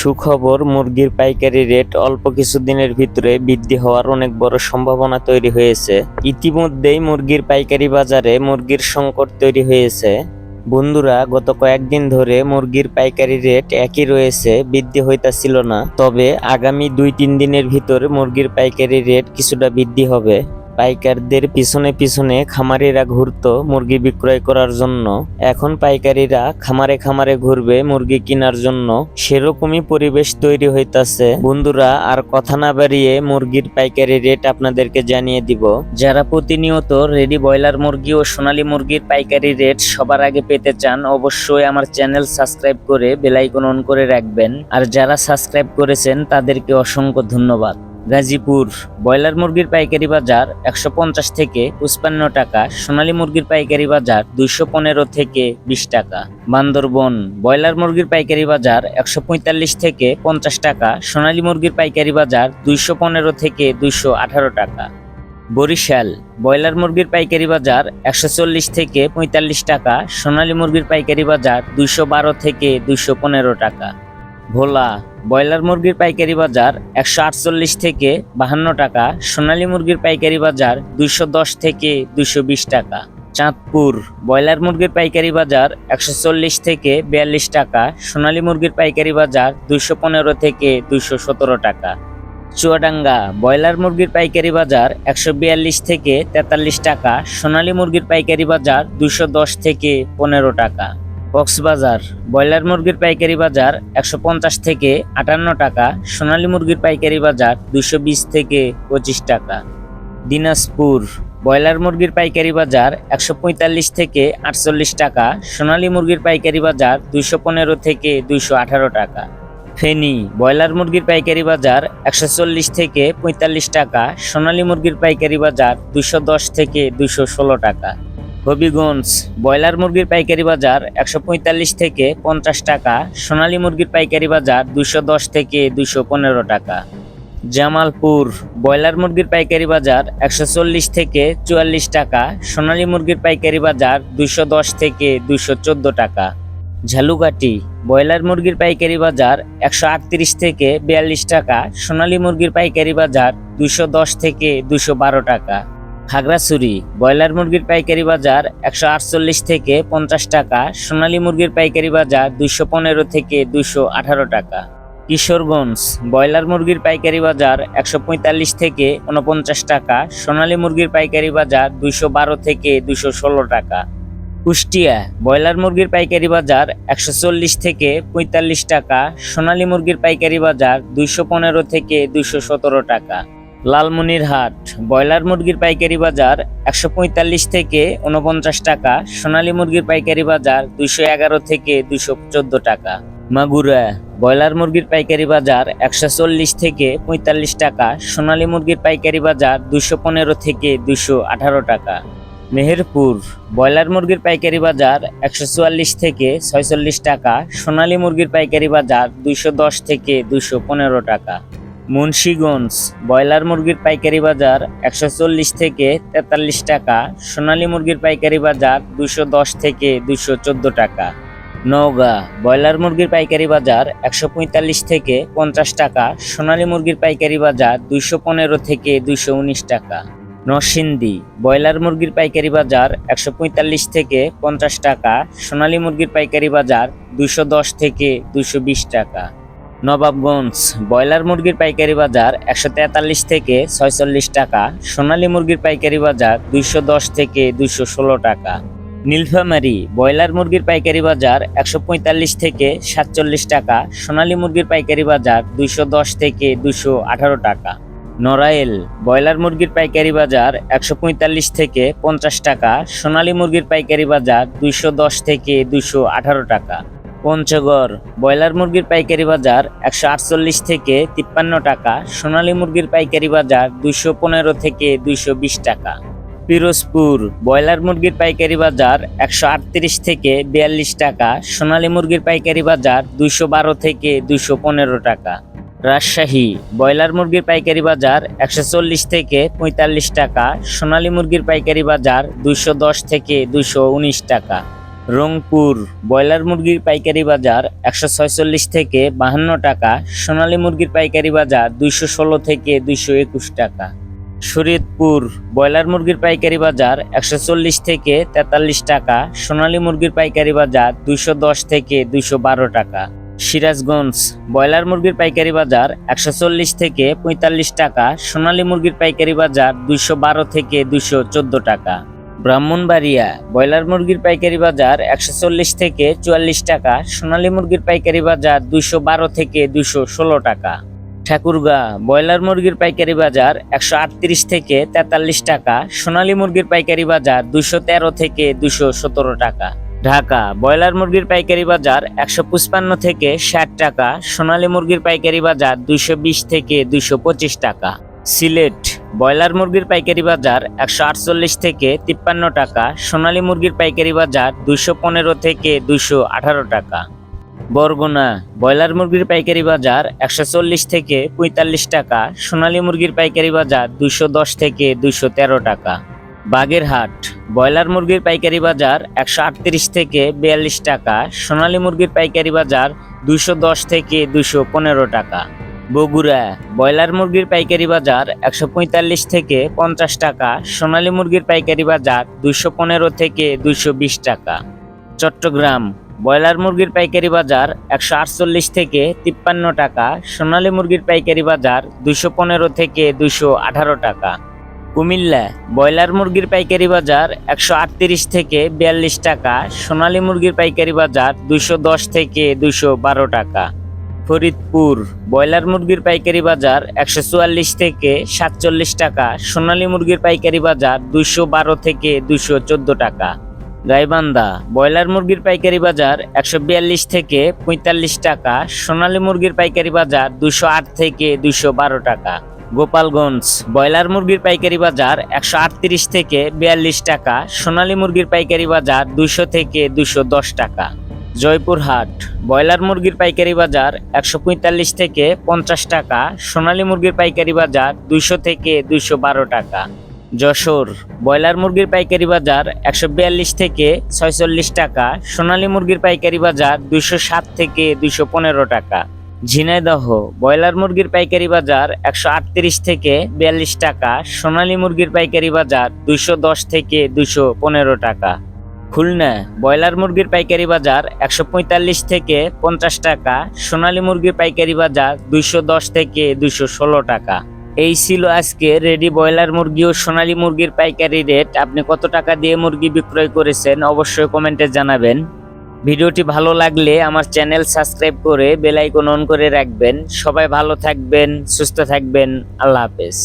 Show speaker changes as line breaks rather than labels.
সুখবর, মুরগির পাইকারি রেট অল্প কিছুদিনের ভিতরে বৃদ্ধি হওয়ার অনেক বড় সম্ভাবনা তৈরি হয়েছে। ইতিমধ্যেই মুরগির পাইকারি বাজারে মুরগির সংকট তৈরি হয়েছে। বন্ধুরা, গত কয়েকদিন ধরে মুরগির পাইকারি রেট একই রয়েছে, বৃদ্ধি হইতাছিল না। তবে আগামী 2-3 দিনের ভিতরে মুরগির পাইকারি রেট কিছুটা বৃদ্ধি হবে। পাইকারদের পিছনে পিছনে খামারিরা ঘুরতো মুরগি বিক্রয় করার জন্য। এখন পাইকারিরা খামারে খামারে ঘুরবে মুরগি কেনার জন্য। সেরকমই পরিবেশ তৈরি হইতাছে। বন্ধুরা, আর কথা না বাড়িয়ে মুরগির পাইকারি রেট আপনাদেরকে জানিয়ে দিব। যারা প্রতিনিয়ত রেডি ব্রয়লার মুরগি ও সোনালী মুরগির পাইকারি রেট সবার আগে পেতে চান, অবশ্যই আমার চ্যানেল সাবস্ক্রাইব করে বেল আইকন অন করে রাখবেন। আর যারা সাবস্ক্রাইব করেছেন তাদেরকে অসংখ্য ধন্যবাদ। গাজীপুর ব্রয়লার মুরগির পাইকারি বাজার 150 থেকে 55 টাকা, সোনালী মুরগির পাইকারি বাজার 215 থেকে 20 টাকা। বান্দরবন ব্রয়লার মুরগির পাইকারি বাজার 145 থেকে 50 টাকা, সোনালী মুরগির পাইকারি বাজার 215 থেকে 218 টাকা। বরিশাল ব্রয়লার মুরগির পাইকারি বাজার 140 থেকে 45 টাকা, সোনালী মুরগির পাইকারি বাজার 212 থেকে 215 টাকা। ভোলা ব্রয়লার মুরগির পাইকারি বাজার 148 থেকে 52 টাকা, সোনালী মুরগির পাইকারি বাজার 210 থেকে 220 টাকা। চাঁদপুর ব্রয়লার মুরগির পাইকারি বাজার 140 থেকে 42 টাকা, সোনালী মুরগির পাইকারি বাজার 215 থেকে 217 টাকা। চুয়াডাঙ্গা ব্রয়লার মুরগির পাইকারি বাজার 142 থেকে 43 টাকা, সোনালী মুরগির পাইকারি বাজার 210 থেকে 15 টাকা। কক্সবাজার ব্রয়লার মুরগির পাইকারি বাজার 150 থেকে 58 টাকা, সোনালী মুরগির পাইকারি বাজার 220 থেকে 25 টাকা। দিনাজপুর ব্রয়লার মুরগির পাইকারি বাজার 145 থেকে 48 টাকা, সোনালী মুরগির পাইকারি বাজার 215 থেকে 218 টাকা। ফেনী ব্রয়লার মুরগির পাইকারি বাজার 140 থেকে 45 টাকা, সোনালী মুরগির পাইকারি বাজার 210 থেকে 216 টাকা। হবিগঞ্জ ব্রয়লার মুরগির পাইকারি বাজার 145 থেকে 50 টাকা, সোনালী মুরগির পাইকারি বাজার 210 থেকে 215 টাকা। জামালপুর ব্রয়লার মুরগির পাইকারি বাজার 140 থেকে 44 টাকা, সোনালী মুরগির পাইকারি বাজার 210 থেকে 214 টাকা। ঝালুকাঠি ব্রয়লার মুরগির পাইকারি বাজার 138 থেকে 42 টাকা, সোনালী মুরগির পাইকারি বাজার 210 থেকে 212 টাকা। খাগড়াছড়ি ব্রয়লার মুরগির পাইকারি বাজার 148 থেকে 50 টাকা, সোনালী মুরগির পাইকারি বাজার 215 থেকে 218 টাকা। কিশোরগঞ্জ ব্রয়লার মুরগির পাইকারি বাজার 145 থেকে 49 টাকা, সোনালী মুরগির পাইকারি বাজার 212 থেকে 216 টাকা। কুষ্টিয়া ব্রয়লার মুরগির পাইকারি বাজার 140 থেকে 45 টাকা, সোনালী মুরগির পাইকারি বাজার 215 থেকে 217 টাকা। লালমনিরহাট ব্রয়লার মুরগির পাইকারি বাজার 145 থেকে 49 টাকা, সোনালী মুরগির পাইকারি বাজার 211 থেকে 214 টাকা। মাগুরা ব্রয়লার মুরগির পাইকারি বাজার 140 থেকে 45 টাকা, সোনালী মুরগির পাইকারি বাজার 215 থেকে 218 টাকা। মেহেরপুর ব্রয়লার মুরগির পাইকারি বাজার 144 থেকে 46 টাকা, সোনালী মুরগির পাইকারি বাজার 210 থেকে 215 টাকা। মুন্সিগঞ্জ ব্রয়লার মুরগির পাইকারি বাজার 140 থেকে 43 টাকা, সোনালী মুরগির পাইকারি বাজার 210 থেকে 214 টাকা। নওগাঁ ব্রয়লার মুরগির পাইকারি বাজার 145 থেকে 50 টাকা, সোনালী মুরগির পাইকারি বাজার 215 থেকে 219 টাকা। নরসিংদী ব্রয়লার মুরগির পাইকারি বাজার 145 থেকে 50 টাকা, সোনালী মুরগির পাইকারি বাজার 210 থেকে 220 টাকা। নবাবগঞ্জ ব্রয়লার মুরগির পাইকারি বাজার 143 থেকে 46 টাকা, সোনালী মুরগির পাইকারি বাজার 210 থেকে 216 টাকা। নীলফামারী ব্রয়লার মুরগির পাইকারি বাজার 145 থেকে 47 টাকা, সোনালী মুরগির পাইকারি বাজার 210 থেকে 218 টাকা। নড়াইল ব্রয়লার মুরগির পাইকারি বাজার 145 থেকে 50 টাকা, সোনালী মুরগির পাইকারি বাজার 210 থেকে 218 টাকা। পঞ্চগড় ব্রয়লার মুরগির পাইকারি বাজার 148 থেকে 53 টাকা, সোনালী মুরগির পাইকারি বাজার 215 থেকে 220 টাকা। পিরোজপুর ব্রয়লার মুরগির পাইকারি বাজার 138 থেকে 42 টাকা, সোনালী মুরগির পাইকারি বাজার 212 থেকে 215 টাকা। রাজশাহী ব্রয়লার মুরগির পাইকারি বাজার 140 থেকে 45 টাকা, সোনালী মুরগির পাইকারি বাজার 210 থেকে 219 টাকা। রংপুর ব্রয়লার মুরগির পাইকারি বাজার 146 থেকে 52 টাকা, সোনালী মুরগির পাইকারি বাজার 216 থেকে 221 টাকা। শরীয়তপুর ব্রয়লার মুরগির পাইকারি বাজার 140 থেকে 43 টাকা, সোনালী মুরগির পাইকারি বাজার 210 থেকে 212 টাকা। সিরাজগঞ্জ ব্রয়লার মুরগির পাইকারি বাজার 140 থেকে 45 টাকা, সোনালী মুরগির পাইকারি বাজার 212 থেকে 214 টাকা। ব্রাহ্মণবাড়িয়া ব্রয়লার মুরগির পাইকারি বাজার 140 থেকে 44 টাকা, সোনালী মুরগির পাইকারি বাজার 212 থেকে 216 টাকা। ঠাকুরগাঁ ব্রয়লার মুরগির পাইকারি বাজার 138 থেকে 43 টাকা, সোনালী মুরগির পাইকারি বাজার 213 থেকে 217 টাকা। ঢাকা ব্রয়লার মুরগির পাইকারি বাজার 155 থেকে 60 টাকা, সোনালী মুরগির পাইকারি বাজার 220 থেকে 225 টাকা। সিলেট ব্রয়লার মুরগির পাইকারি বাজার 148 থেকে 53 টাকা, সোনালী মুরগির পাইকারি বাজার 215 থেকে 218 টাকা। বরগুনা ব্রয়লার মুরগির পাইকারি বাজার 140 থেকে 45 টাকা, সোনালী মুরগির পাইকারি বাজার 210 থেকে 213 টাকা। বাগেরহাট ব্রয়লার মুরগির পাইকারি বাজার 138 থেকে 42 টাকা, সোনালী মুরগির পাইকারি বাজার 210 থেকে 215 টাকা। বগুড়া ব্রয়লার মুরগির পাইকারি বাজার 145 থেকে 50 টাকা, সোনালী মুরগির পাইকারি বাজার 215 থেকে 220 টাকা। চট্টগ্রাম ব্রয়লার মুরগির পাইকারি বাজার 148 থেকে 53 টাকা, সোনালী মুরগির পাইকারি বাজার 215 থেকে 218 টাকা। কুমিল্লা ব্রয়লার মুরগির পাইকারি বাজার 138 থেকে 42 টাকা, সোনালী মুরগির পাইকারি বাজার 210 থেকে 212 টাকা। ফরিদপুর ব্রয়লার মুরগির পাইকারি বাজার 144 থেকে 47 টাকা, সোনালী মুরগির পাইকারি বাজার 212 থেকে 214 টাকা। গাইবান্ধা ব্রয়লার মুরগির পাইকারি বাজার 142 থেকে 45 টাকা, সোনালী মুরগির পাইকারি বাজার 208 থেকে 212 টাকা। গোপালগঞ্জ ব্রয়লার মুরগির পাইকারি বাজার 138 থেকে 42 টাকা, সোনালী মুরগির পাইকারি বাজার 200 থেকে 210 টাকা। জয়পুরহাট ব্রয়লার মুরগির পাইকারি বাজার 145 থেকে 50 টাকা, সোনালী মুরগির পাইকারি বাজার 200 থেকে 212 টাকা। যশোর ব্রয়লার মুরগির পাইকারি বাজার 142 থেকে 46 টাকা, সোনালী মুরগির পাইকারি বাজার 207 থেকে 215 টাকা। ঝিনাইদহ ব্রয়লার মুরগির পাইকারি বাজার 138 থেকে 42 টাকা, সোনালী মুরগির পাইকারি বাজার 210 থেকে 215 টাকা। খুলনা ব্রয়লার মুরগির পাইকারি বাজার 145 থেকে 50 টাকা, সোনালী মুরগির পাইকারি বাজার 210 থেকে 216 টাকা। এই ছিল আজকে রেডি ব্রয়লার মুরগি ও সোনালী মুরগির পাইকারি রেট। আপনি কত টাকা দিয়ে মুরগি বিক্রয় করেছেন অবশ্যই কমেন্টে জানাবেন। ভিডিওটি ভালো লাগলে আমার চ্যানেল সাবস্ক্রাইব করে বেল আইকন অন করে রাখবেন। সবাই ভালো থাকবেন, সুস্থ থাকবেন। আল্লাহ হাফেজ।